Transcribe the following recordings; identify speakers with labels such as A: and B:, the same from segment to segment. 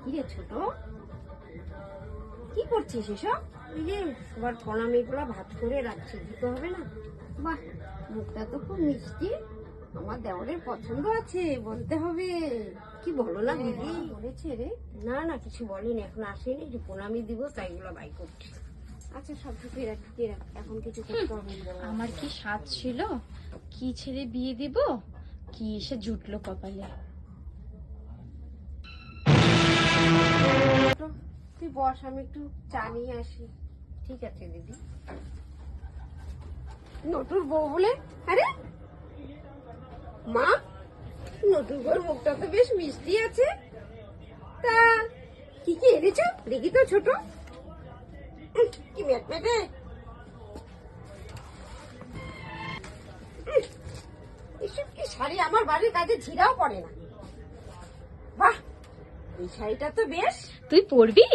A: কি রে ছোট, কি করছিস এসব? এই যে সবার প্রণামী গুলো ভাত করে রাখছি, দিতে হবে না? বাহ, মুখটা তো খুব মিষ্টি, আমার দেওরের পছন্দ আছে বলতে হবে। কি বলো না দিদি? বলেছে রে? না না, কিছু বলেনি, এখন আসেনি, যে প্রণামী দিব তাই এগুলো বাই করছি। আচ্ছা সব ঢুকিয়ে রাখ, এখন কিছু করতে হবে না।
B: আমার কি স্বাদ ছিল, কি ছেড়ে বিয়ে দিব, কি এসে জুটলো কপালে।
A: তুই বস, আমি একটু চা নিয়ে আসি। ঠিক আছে দিদি। নটুর বউ বলে? আরে মা, নটুর বউর মুখটা তো বেশ মিষ্টি আছে, তা কি কি এনেছো দেখি তো ছোট। কি মেটমেটে, এসব কি শাড়ি, আমার বাড়ির কাজে ঝিরাও পড়ে না। বাহ, এই শাড়িটা তো বেশ।
B: তুই পড়বি?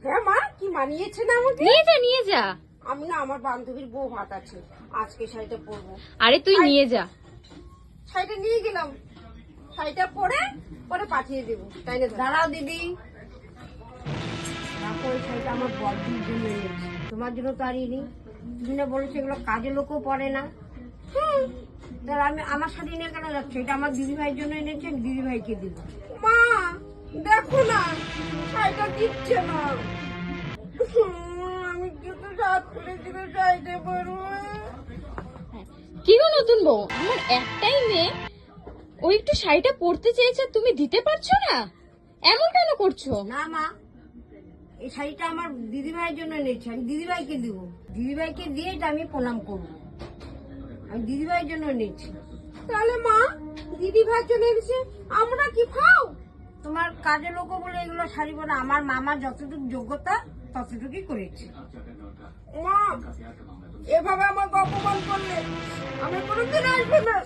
A: হ্যাঁ মা, কি মানিয়েছে না আমাকে।
B: নিয়ে যা নিয়ে যা।
A: আমি না, আমার বান্ধবীর বউ ভাত আছে, আজকে শাড়িটা পরবো।
B: আরে তুই নিয়ে যা।
A: শাড়িটা নিয়ে গেলাম, শাড়িটা পরে পরে পাঠিয়ে দেবো, তাই না? দাঁড়াও দিদি, দেখো এই শাড়িটা আমার বড়দির জন্য এনেছি, তোমার জন্য তো আর ইনি। তুমি না বলেছো এগুলো কাজে লোকও পরে না। তাহলে আমি আমার শাড়ি নিয়ে কেন যাচ্ছি? এটা আমার দিদি ভাইয়ের জন্য এনেছি, আমি দিদি ভাইকে দিব। মা দেখো না, শাড়িটা দিচ্ছে না। আমি কিন্তু রাত করে দিলে শাড়িটা পরবো।
B: কি গো নতুন বউ, আমার একটাই মেয়ে, ও একটু শাড়িটা পরতে চেয়েছে, তুমি দিতে পারছো না? এমন কেন করছো?
A: না মা, এই শাড়িটা আমার দিদি ভাইয়ের জন্য এনেছি, আমি দিদি ভাইকে দিব। দিদি ভাইকে দিয়ে এটা আমি প্রণাম করবো, আমি দিদি ভাইয়ের জন্য এনেছি। তাহলে মা, দিদি ভাইয়ের জন্য এনেছে, আমরা কি খাও? তোমার কাজের লোক বলে এগুলো শাড়ি পরে, আমার মামার যতটুকু যোগ্যতা ততটুকুই করেছি। মা, এভাবে আমাকে অপমান করলে আমি কোনোদিন আসবো না।